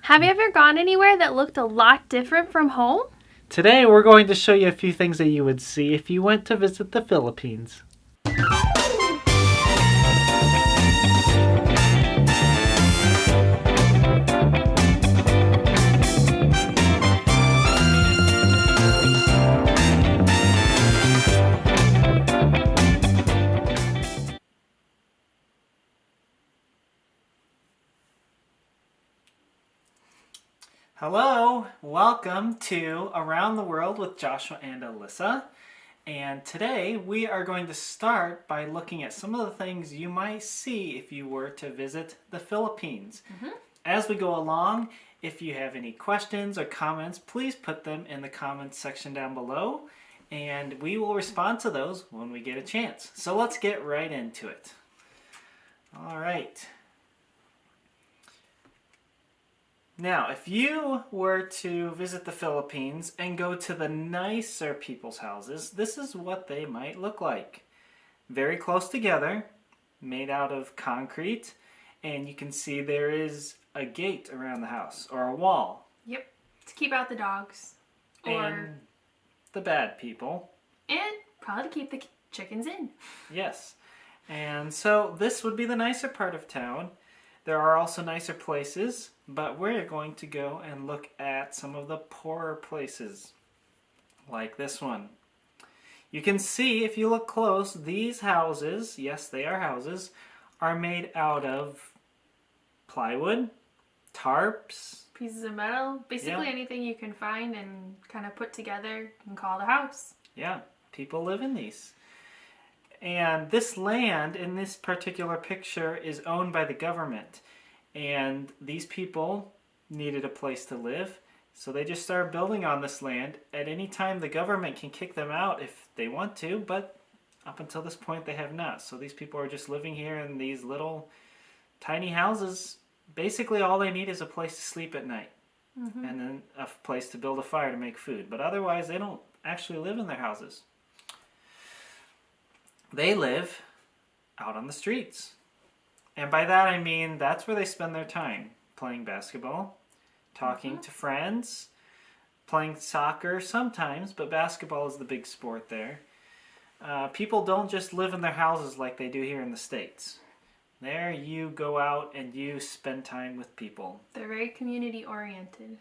Have you ever gone anywhere that looked a lot different from home? Today we're going to show you a few things that you would see if you went to visit the Philippines. Hello, welcome to Around the World with Joshua and Alyssa. And today we are going to start by looking at some of the things you might see if you were to visit the Philippines. As we go along, if you have any questions or comments, please put them in the comments section down below, and we will respond to those when we get a chance. So let's get right into it. All right. Now, if you were to visit the Philippines and go to the nicer people's houses, this is what they might look like. Very close together, made out of concrete, and you can see there is a gate around the house, or a wall. Yep, to keep out the dogs. And the bad people. And probably to keep the chickens in. Yes. And so this would be the nicer part of town. There are also nicer places, but we're going to go and look at some of the poorer places, like this one. You can see, if you look close, these houses, yes, they are houses, are made out of plywood, tarps, Pieces of metal, basically anything you can find and kind of put together and call it a house. Yeah, people live in these. And this land in this particular picture is owned by the government. And these people needed a place to live, so they just started building on this land. At any time, the government can kick them out if they want to, but up until this point, they have not. So these people are just living here in these little tiny houses. Basically, all they need is a place to sleep at night, and then a place to build a fire to make food. But otherwise, they don't actually live in their houses. They live out on the streets. And by that I mean that's where they spend their time, playing basketball, talking to friends, playing soccer sometimes, but basketball is the big sport there. People don't just live in their houses like they do here in the States. There you go out and you spend time with people. They're very community oriented.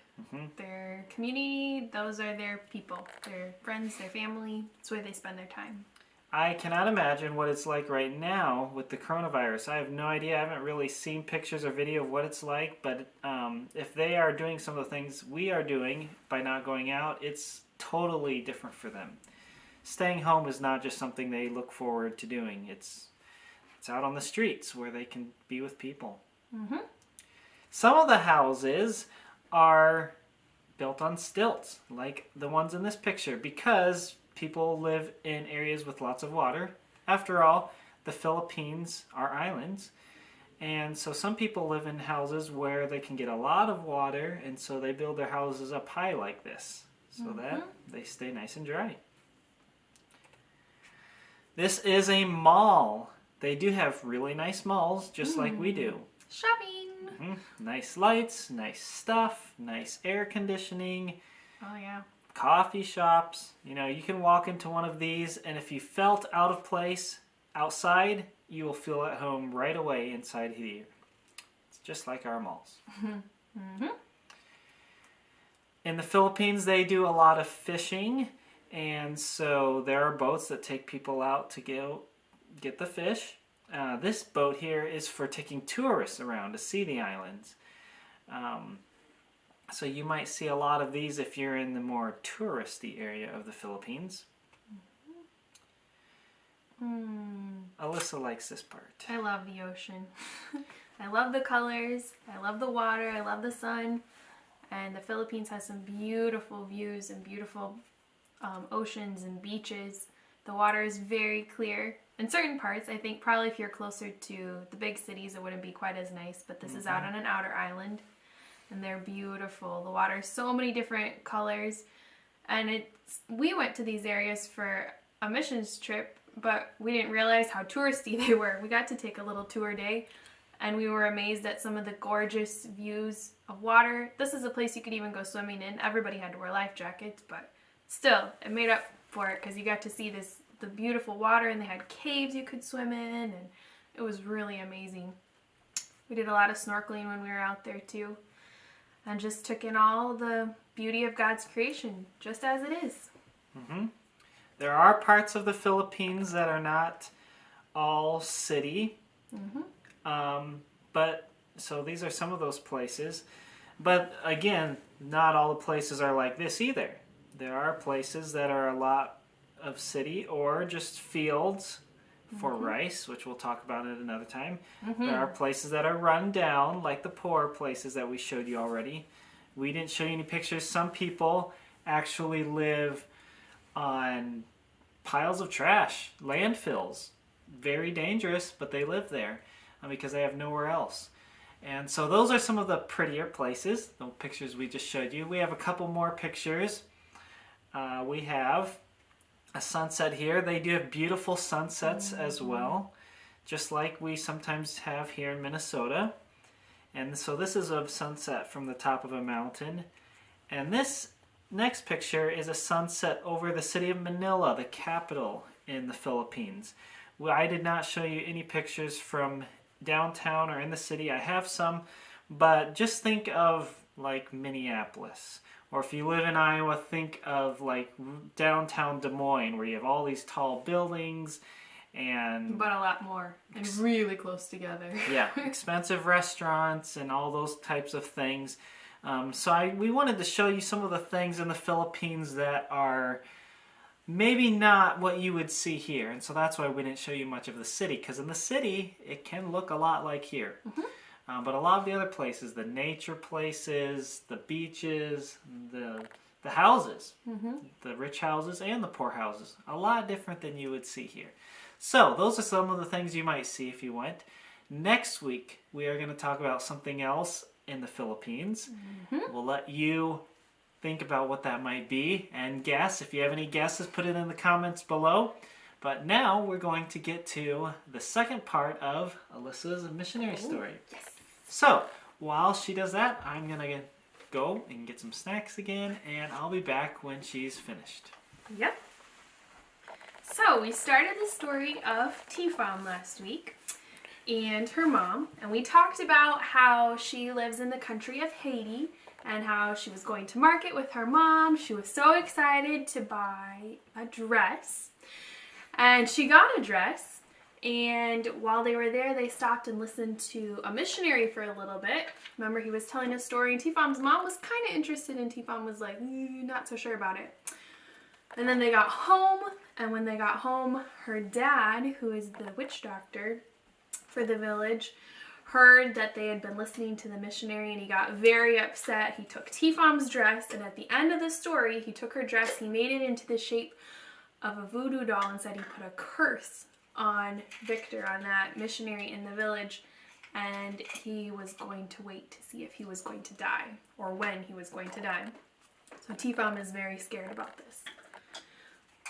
Their community, those are their people, their friends, their family. It's where they spend their time. I cannot imagine what it's like right now with the coronavirus. I have no idea. I haven't really seen pictures or video of what it's like, but if they are doing some of the things we are doing by not going out, it's totally different for them. Staying home is not just something they look forward to doing. It's out on the streets where they can be with people. Some of the houses are built on stilts, like the ones in this picture, because people live in areas with lots of water. After all, the Philippines are islands, and so some people live in houses where they can get a lot of water, and so they build their houses up high like this, so that they stay nice and dry. This is a mall. They do have really nice malls, just like we do. Shopping! Nice lights, nice stuff, nice air conditioning. Oh yeah. Coffee shops. You know, you can walk into one of these, and if you felt out of place outside, you will feel at home right away inside here. It's just like our malls. In the Philippines, they do a lot of fishing, and so there are boats that take people out to go get the fish. This boat here is for taking tourists around to see the islands. So you might see a lot of these if you're in the more touristy area of the Philippines. Alyssa likes this part. I love the ocean. I love the colors. I love the water. I love the sun. And the Philippines has some beautiful views and beautiful oceans and beaches. The water is very clear. In certain parts, I think probably if you're closer to the big cities, it wouldn't be quite as nice. But this is out on an outer island. And they're beautiful. The water is so many different colors. And we went to these areas for a missions trip, but we didn't realize how touristy they were. We got to take a little tour day, and we were amazed at some of the gorgeous views of water. This is a place you could even go swimming in. Everybody had to wear life jackets, but still, it made up for it because you got to see the beautiful water, and they had caves you could swim in, and it was really amazing. We did a lot of snorkeling when we were out there too, and just took in all the beauty of God's creation, just as it is. Mm-hmm. There are parts of the Philippines that are not all city. Mm-hmm. But so these are some of those places. But again, not all the places are like this either. There are places that are a lot of city or just fields for rice, which we'll talk about at another time. Mm-hmm. There are places that are run down, like the poorer places that we showed you already. We didn't show you any pictures. Some people actually live on piles of trash, landfills. Very dangerous, but they live there because they have nowhere else. And so those are some of the prettier places, the pictures we just showed you. We have a couple more pictures. We have a sunset here. They do have beautiful sunsets as well, just like we sometimes have here in Minnesota. And so this is a sunset from the top of a mountain. And this next picture is a sunset over the city of Manila, the capital in the Philippines. Well, I did not show you any pictures from downtown or in the city. I have some, but just think of like Minneapolis. Or if you live in Iowa, think of like downtown Des Moines, where you have all these tall buildings and... But a lot more, and really close together. Yeah, expensive restaurants and all those types of things. We wanted to show you some of the things in the Philippines that are maybe not what you would see here. And so that's why we didn't show you much of the city, because in the city, it can look a lot like here. Mm-hmm. But a lot of the other places, the nature places, the beaches, the houses, the rich houses and the poor houses, a lot different than you would see here. So those are some of the things you might see if you went. Next week, we are going to talk about something else in the Philippines. Mm-hmm. We'll let you think about what that might be and guess. If you have any guesses, put it in the comments below. But now we're going to get to the second part of Alyssa's missionary story. Yes. So while she does that, I'm going to go and get some snacks again, and I'll be back when she's finished. Yep. So we started the story of Tifam last week and her mom, and we talked about how she lives in the country of Haiti and how she was going to market with her mom. She was so excited to buy a dress, and she got a dress. And while they were there, they stopped and listened to a missionary for a little bit. Remember, he was telling a story, and Tifam's mom was kind of interested, and Tifam was like, not so sure about it. And then they got home, and when they got home, her dad, who is the witch doctor for the village, heard that they had been listening to the missionary, and he got very upset. He took Tifam's dress, and at the end of the story, he took her dress, he made it into the shape of a voodoo doll, and said he put a curse on Victor, on that missionary in the village, and he was going to wait to see if he was going to die, or when he was going to die. So Tifam is very scared about this.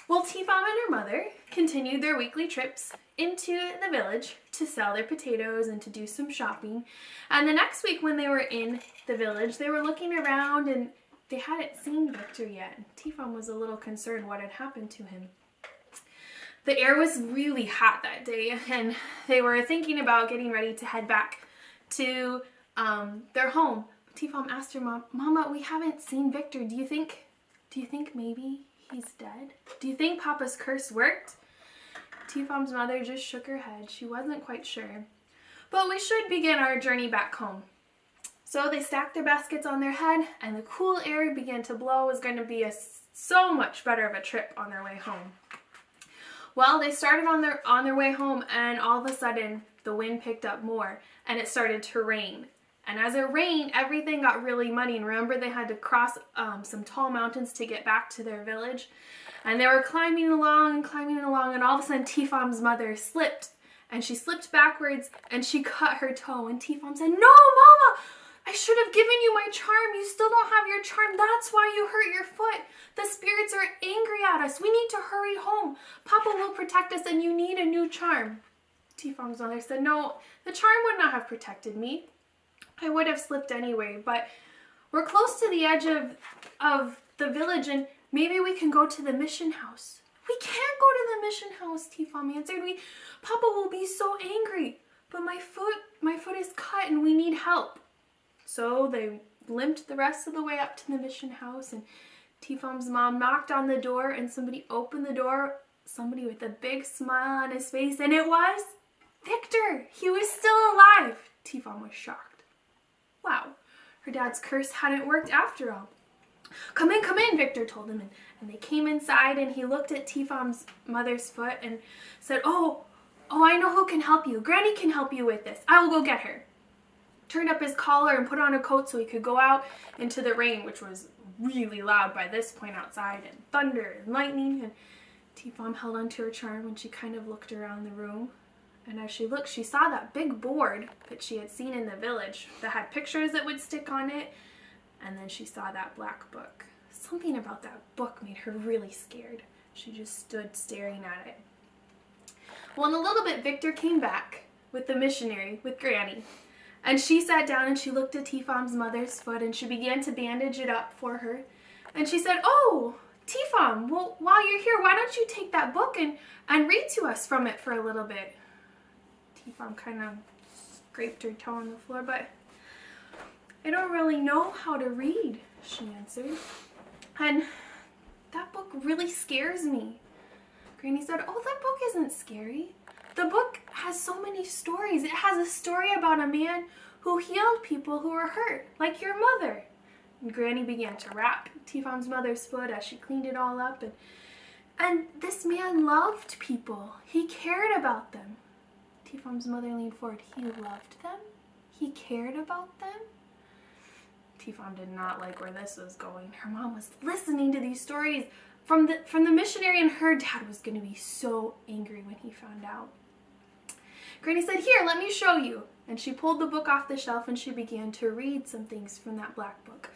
Well, Tifam and her mother continued their weekly trips into the village to sell their potatoes and to do some shopping. And the next week when they were in the village, they were looking around and they hadn't seen Victor yet. Tifam was a little concerned what had happened to him. The air was really hot that day, and they were thinking about getting ready to head back to their home. Tifam asked her mom, "Mama, we haven't seen Victor. Do you think maybe he's dead? Do you think Papa's curse worked?" Tifam's mother just shook her head. She wasn't quite sure. But we should begin our journey back home. So they stacked their baskets on their head, and the cool air began to blow. It was going to be so much better of a trip on their way home. Well, they started on their way home, and all of a sudden the wind picked up more and it started to rain. And as it rained, everything got really muddy. And remember, they had to cross some tall mountains to get back to their village. And they were climbing along, and all of a sudden Tifam's mother slipped. And she slipped backwards and she cut her toe. And Tifam said, "No, Mama! I should have given you my charm. You still don't have your charm. That's why you hurt your foot. The spirits are angry at us. We need to hurry home. Papa will protect us and you need a new charm." Tifam's mother said, no, the charm would not have protected me. I would have slipped anyway, but we're close to the edge of the village and maybe we can go to the mission house. We can't go to the mission house, Tifam answered. Papa will be so angry, but my foot is cut and we need help. So they limped the rest of the way up to the mission house and Tifam's mom knocked on the door and somebody opened the door, somebody with a big smile on his face, and it was Victor. He was still alive. Tifam was shocked. Wow, her dad's curse hadn't worked after all. Come in, Victor told him, and they came inside and he looked at Tifam's mother's foot and said, oh, I know who can help you. Granny can help you with this. I will go get her. Turned up his collar and put on a coat so he could go out into the rain, which was really loud by this point outside, and thunder and lightning, and Tifam held onto her charm and she kind of looked around the room. And as she looked, she saw that big board that she had seen in the village that had pictures that would stick on it. And then she saw that black book. Something about that book made her really scared. She just stood staring at it. Well, in a little bit, Victor came back with the missionary, with Granny. And she sat down and she looked at Tifam's mother's foot and she began to bandage it up for her. And she said, oh, Tifam, well, while you're here, why don't you take that book and read to us from it for a little bit? Tifam kind of scraped her toe on the floor, but I don't really know how to read, she answered. And that book really scares me. Granny said, oh, that book isn't scary. The book has so many stories. It has a story about a man who healed people who were hurt, like your mother. And Granny began to wrap Tifam's mother's foot as she cleaned it all up. And this man loved people. He cared about them. Tifam's mother leaned forward. He loved them? He cared about them? Tifam did not like where this was going. Her mom was listening to these stories from the missionary, and her dad was going to be so angry when he found out. Granny said, here, let me show you. And she pulled the book off the shelf and she began to read some things from that black book.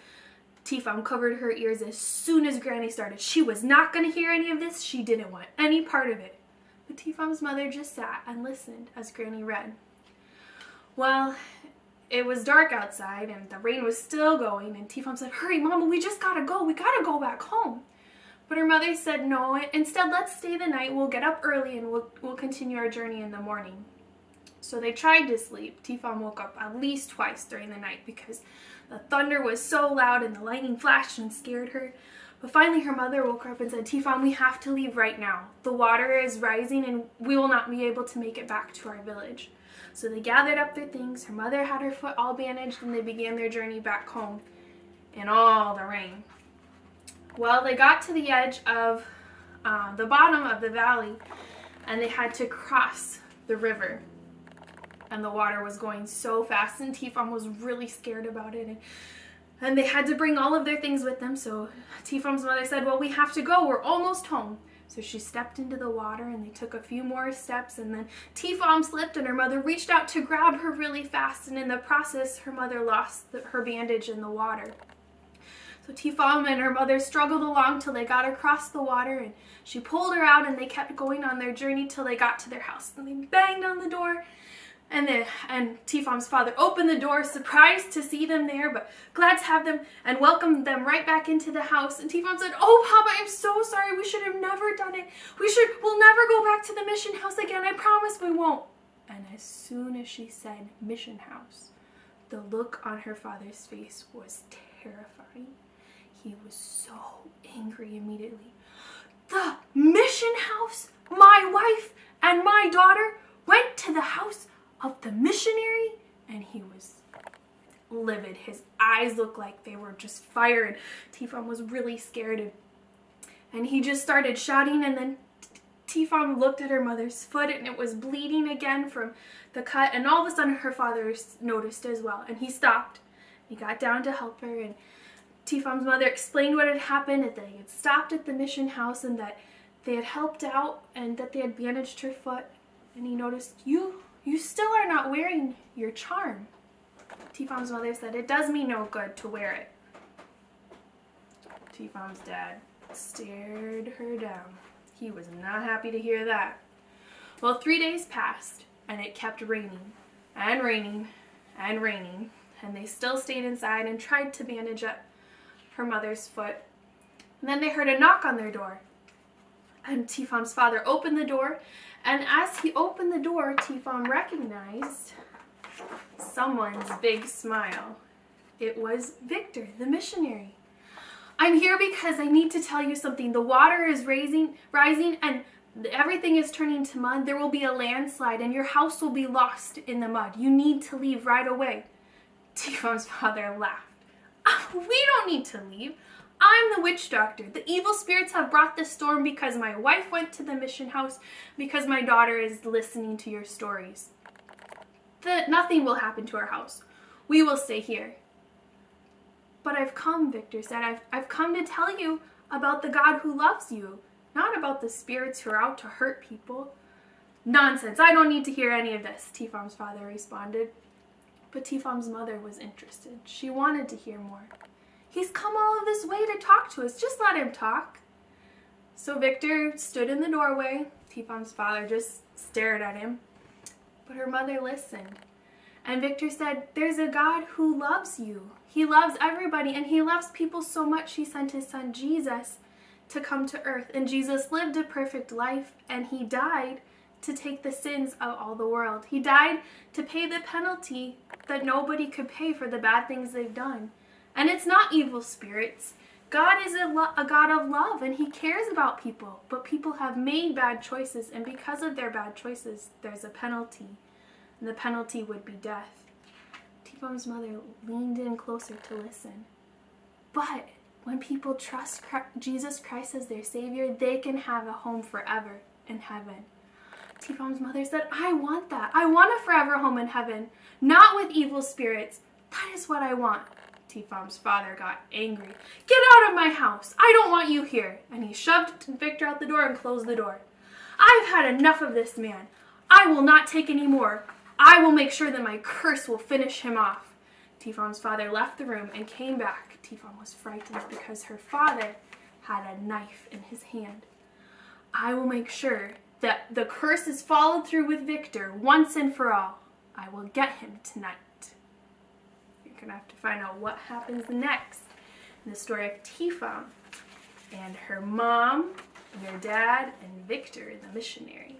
Tifam covered her ears as soon as Granny started. She was not going to hear any of this. She didn't want any part of it. But Tifam's mother just sat and listened as Granny read. Well, it was dark outside and the rain was still going, and Tifam said, hurry, Mama, we just gotta go. We gotta go back home. But her mother said, no, instead let's stay the night. We'll get up early and we'll continue our journey in the morning. So they tried to sleep. Tifam woke up at least twice during the night because the thunder was so loud and the lightning flashed and scared her. But finally her mother woke her up and said, Tifam, we have to leave right now. The water is rising and we will not be able to make it back to our village. So they gathered up their things. Her mother had her foot all bandaged and they began their journey back home in all the rain. Well, they got to the edge of the bottom of the valley and they had to cross the river. And the water was going so fast and Tifam was really scared about it. And they had to bring all of their things with them. So Tifam's mother said, well, we have to go. We're almost home. So she stepped into the water and they took a few more steps, and then Tifam slipped and her mother reached out to grab her really fast, and in the process her mother lost her bandage in the water. So Tifam and her mother struggled along till they got across the water, and she pulled her out and they kept going on their journey till they got to their house. And they banged on the door. And Tifam's father opened the door, surprised to see them there, but glad to have them, and welcomed them right back into the house. And Tifam said, oh, Papa, I'm so sorry. We should have never done it. We'll never go back to the mission house again. I promise we won't. And as soon as she said mission house, the look on her father's face was terrifying. He was so angry immediately. The mission house? My wife and my daughter went to the house of the missionary? And he was livid. His eyes looked like they were just fire, and Tifam was really scared, and he just started shouting. And then Tifam looked at her mother's foot and it was bleeding again from the cut, and all of a sudden her father noticed as well, and he stopped. He got down to help her, and Tifam's mother explained what had happened, that they had stopped at the mission house and that they had helped out and that they had bandaged her foot. And he noticed, you still are not wearing your charm. Tifam's mother said, it does me no good to wear it. Tifam's dad stared her down. He was not happy to hear that. Well, 3 days passed, and it kept raining and raining and raining, and they still stayed inside and tried to bandage up her mother's foot. And then they heard a knock on their door, and Tifam's father opened the door, and as he opened the door, Tifam recognized someone's big smile. It was Victor, the missionary. I'm here because I need to tell you something. The water is rising, and everything is turning to mud. There will be a landslide, and your house will be lost in the mud. You need to leave right away. Tifam's father laughed. We don't need to leave. I'm the witch doctor. The evil spirits have brought the storm because my wife went to the mission house, because my daughter is listening to your stories. Nothing will happen to our house. We will stay here. But I've come, Victor said. I've come to tell you about the God who loves you, not about the spirits who are out to hurt people. Nonsense. I don't need to hear any of this, Tifam's father responded. But Tifam's mother was interested. She wanted to hear more. He's come all of this way to talk to us. Just let him talk. So Victor stood in the doorway. Tifam's father just stared at him. But her mother listened. And Victor said, there's a God who loves you. He loves everybody, and he loves people so much he sent his son Jesus to come to earth. And Jesus lived a perfect life, and he died to take the sins of all the world. He died to pay the penalty that nobody could pay for the bad things they've done. And it's not evil spirits. God is a God of love, and he cares about people. But people have made bad choices, and because of their bad choices, there's a penalty. And the penalty would be death. Tifam's mother leaned in closer to listen. But when people trust Jesus Christ as their Savior, they can have a home forever in heaven. Tifam's mother said, I want that. I want a forever home in heaven, not with evil spirits. That is what I want. Tifam's father got angry. Get out of my house. I don't want you here. And he shoved Victor out the door and closed the door. I've had enough of this man. I will not take any more. I will make sure that my curse will finish him off. Tifam's father left the room and came back. Tifam was frightened because her father had a knife in his hand. I will make sure that the curse is followed through with Victor once and for all. I will get him tonight. You're going to have to find out what happens next in the story of Tifam and her mom, and her dad, and Victor, the missionary.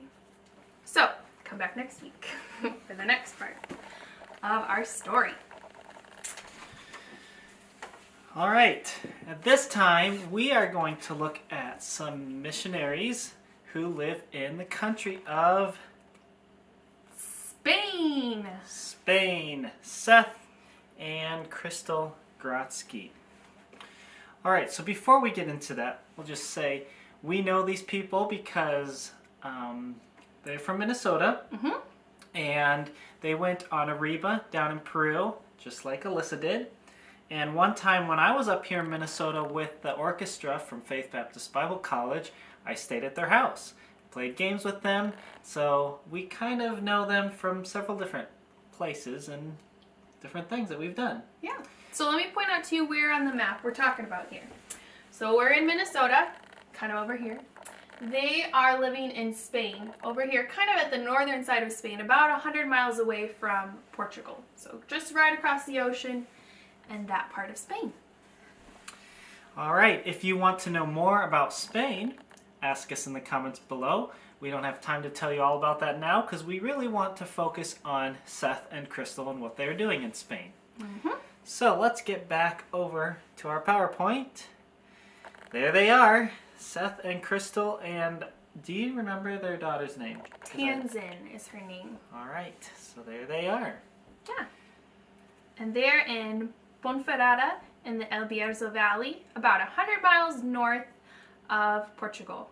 So, come back next week for the next part of our story. All right, at this time we are going to look at some missionaries who live in the country of Spain. Seth and Crystal Grotsky. All right, so before we get into that, we'll just say we know these people because they're from Minnesota, and they went on a Reba down in Peru, just like Alyssa did. And one time when I was up here in Minnesota with the orchestra from Faith Baptist Bible College, I stayed at their house, played games with them, so we kind of know them from several different places and different things that we've done. Yeah. So let me point out to you where on the map we're talking about here. So we're in Minnesota, kind of over here. They are living in Spain, over here, kind of at the northern side of Spain, about 100 miles away from Portugal. So just right across the ocean and that part of Spain. All right, if you want to know more about Spain, ask us in the comments below. We don't have time to tell you all about that now because we really want to focus on Seth and Crystal and what they're doing in Spain. So let's get back over to our PowerPoint. There they are, Seth and Crystal, and do you remember their daughter's name? Tanzin is her name. All right, so there they are. Yeah. And they're in Ponferrada in the El Bierzo Valley, about 100 miles north of Portugal.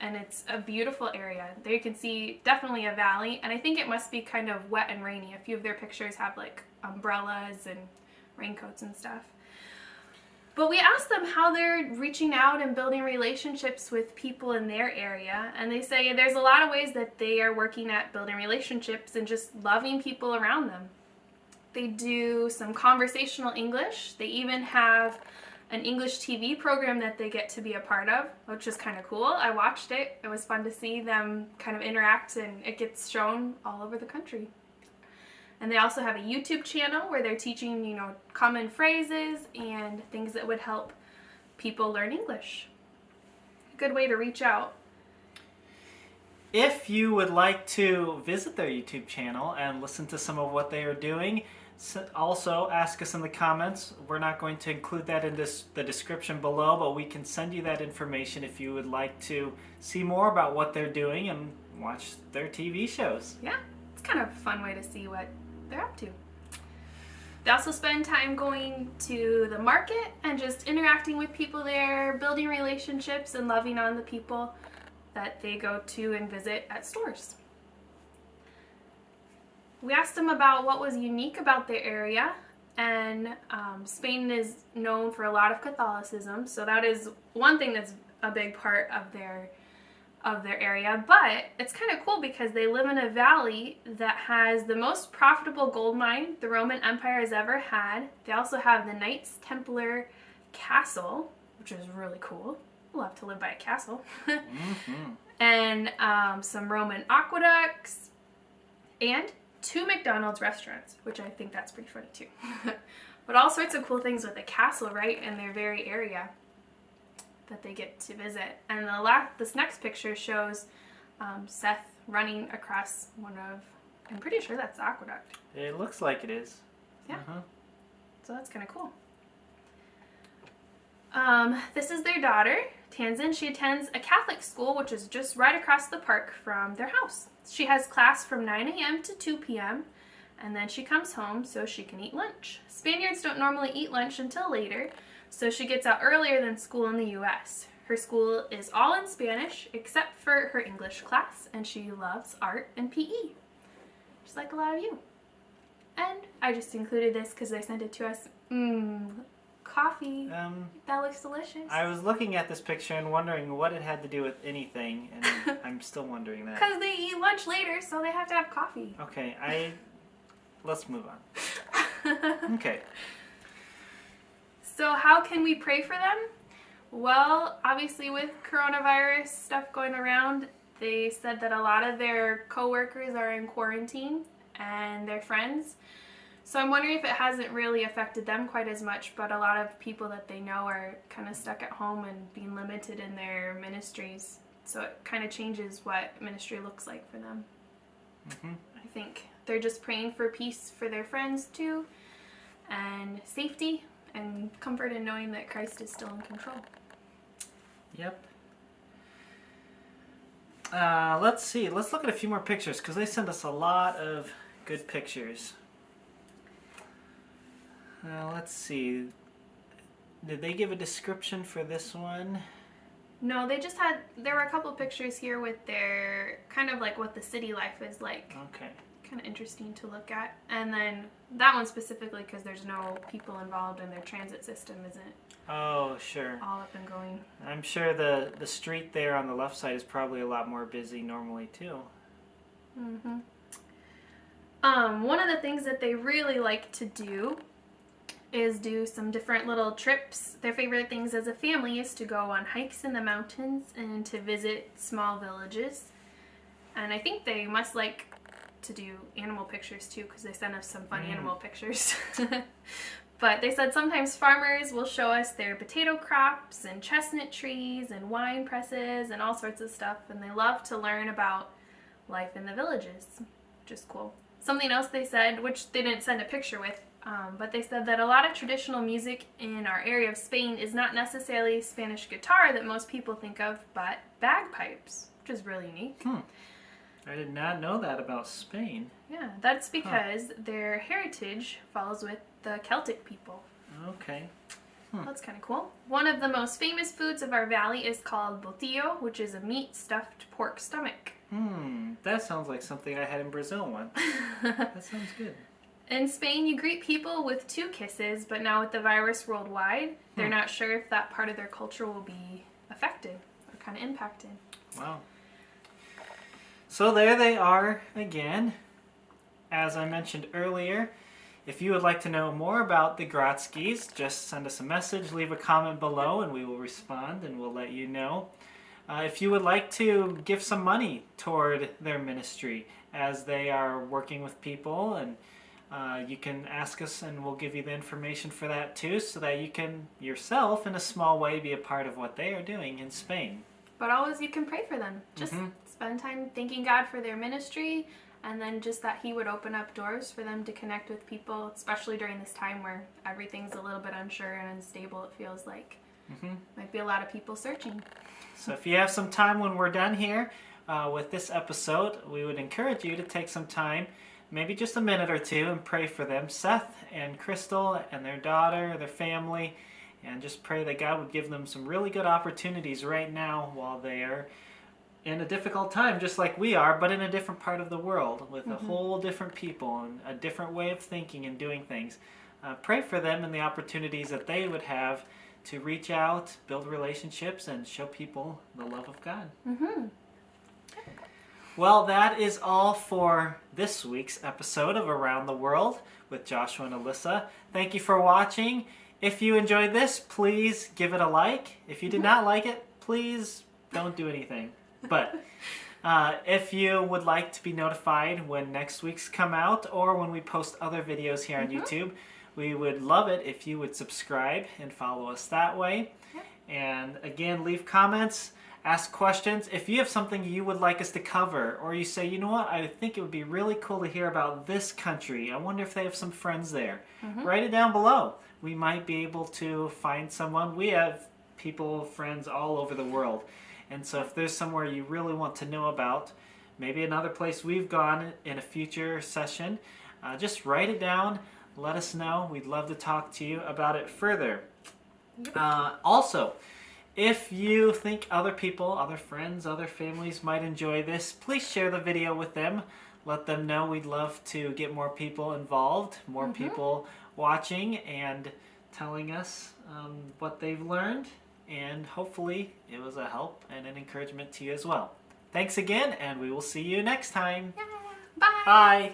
And it's a beautiful area. There you can see definitely a valley, and I think it must be kind of wet and rainy. A few of their pictures have like umbrellas and raincoats and stuff. But we asked them how they're reaching out and building relationships with people in their area, and they say there's a lot of ways that they are working at building relationships and just loving people around them. They do some conversational English. They even have an English TV program that they get to be a part of, which is kind of cool. I watched it. It was fun to see them kind of interact, and it gets shown all over the country. And they also have a YouTube channel where they're teaching, you know, common phrases and things that would help people learn English. A good way to reach out. If you would like to visit their YouTube channel and listen to some of what they are doing, also ask us in the comments. We're not going to include that in the description below, but we can send you that information if you would like to see more about what they're doing and watch their TV shows. Yeah, it's kind of a fun way to see what they're up to. They also spend time going to the market and just interacting with people there, building relationships and loving on the people that they go to and visit at stores. We asked them about what was unique about their area, and Spain is known for a lot of Catholicism, so that is one thing that's a big part of their area. But it's kind of cool because they live in a valley that has the most profitable gold mine the Roman Empire has ever had. They also have the Knights Templar Castle, which is really cool. Love to live by a castle. And some Roman aqueducts and 2 McDonald's restaurants, which I think that's pretty funny too. But all sorts of cool things with the castle right in their very area that they get to visit. And this next picture shows Seth running across one of, I'm pretty sure that's the aqueduct. It looks like it is. Yeah. So that's kind of cool. This is their daughter, Tanzin. She attends a Catholic school, which is just right across the park from their house. She has class from 9 a.m. to 2 p.m. and then she comes home so she can eat lunch. Spaniards don't normally eat lunch until later, so she gets out earlier than school in the U.S. Her school is all in Spanish except for her English class, and she loves art and PE, just like a lot of you. And I just included this because they sent it to us. Coffee. That looks delicious. I was looking at this picture and wondering what it had to do with anything, and I'm still wondering that. Because they eat lunch later, so they have to have coffee. Okay, let's move on. Okay. So how can we pray for them? Well, obviously with coronavirus stuff going around, they said that a lot of their co-workers are in quarantine and their friends. So I'm wondering if it hasn't really affected them quite as much, but a lot of people that they know are kind of stuck at home and being limited in their ministries. So it kind of changes what ministry looks like for them. I think they're just praying for peace for their friends too, and safety and comfort in knowing that Christ is still in control. Yep. Let's see. Let's look at a few more pictures because they sent us a lot of good pictures. Let's see. Did they give a description for this one? No, they just had, there were a couple pictures here with their, kind of like what the city life is like. Okay. Kind of interesting to look at. And then that one specifically because there's no people involved and their transit system isn't all up and going. I'm sure the street there on the left side is probably a lot more busy normally too. One of the things that they really like to do is do some different little trips. Their favorite things as a family is to go on hikes in the mountains and to visit small villages. And I think they must like to do animal pictures too because they sent us some fun animal pictures. But they said sometimes farmers will show us their potato crops and chestnut trees and wine presses and all sorts of stuff, and they love to learn about life in the villages, which is cool. Something else they said, which they didn't send a picture with, but they said that a lot of traditional music in our area of Spain is not necessarily Spanish guitar that most people think of, but bagpipes, which is really unique. I did not know that about Spain. Yeah, that's because their heritage follows with the Celtic people. Okay. That's kind of cool. One of the most famous foods of our valley is called botillo, which is a meat-stuffed pork stomach. That sounds like something I had in Brazil once. That sounds good. In Spain, you greet people with 2 kisses, but now with the virus worldwide, they're not sure if that part of their culture will be affected or kind of impacted. Wow. So there they are again. As I mentioned earlier, If you would like to know more about the Grotskis, just send us a message, leave a comment below, and we will respond and we'll let you know. If you would like to give some money toward their ministry as they are working with people, and you can ask us and we'll give you the information for that too, so that you can yourself in a small way be a part of what they are doing in Spain. But always you can pray for them. Just spend time thanking God for their ministry, and then just that He would open up doors for them to connect with people, especially during this time where everything's a little bit unsure and unstable, it feels like. Might be a lot of people searching. So if you have some time when we're done here with this episode, we would encourage you to take some time, maybe just a minute or two, and pray for them, Seth and Crystal and their daughter, their family, and just pray that God would give them some really good opportunities right now while they're in a difficult time, just like we are, but in a different part of the world with a whole different people and a different way of thinking and doing things. Pray for them and the opportunities that they would have to reach out, build relationships, and show people the love of God. Well, that is all for this week's episode of Around the World with Joshua and Alyssa. Thank you for watching. If you enjoyed this, please give it a like. If you did not like it, please don't do anything. But if you would like to be notified when next week's come out or when we post other videos here on YouTube, we would love it if you would subscribe and follow us that way. And again, leave comments, ask questions. If you have something you would like us to cover, or you say, you know what, I think it would be really cool to hear about this country. I wonder if they have some friends there. Write it down below. We might be able to find someone. We have people, friends all over the world. And so if there's somewhere you really want to know about, maybe another place we've gone in a future session, just write it down. Let us know. We'd love to talk to you about it further. Also, if you think other people, other friends, other families might enjoy this, please share the video with them. Let them know. We'd love to get more people involved, more people watching and telling us what they've learned. And hopefully it was a help and an encouragement to you as well. Thanks again, and we will see you next time. Bye. Bye.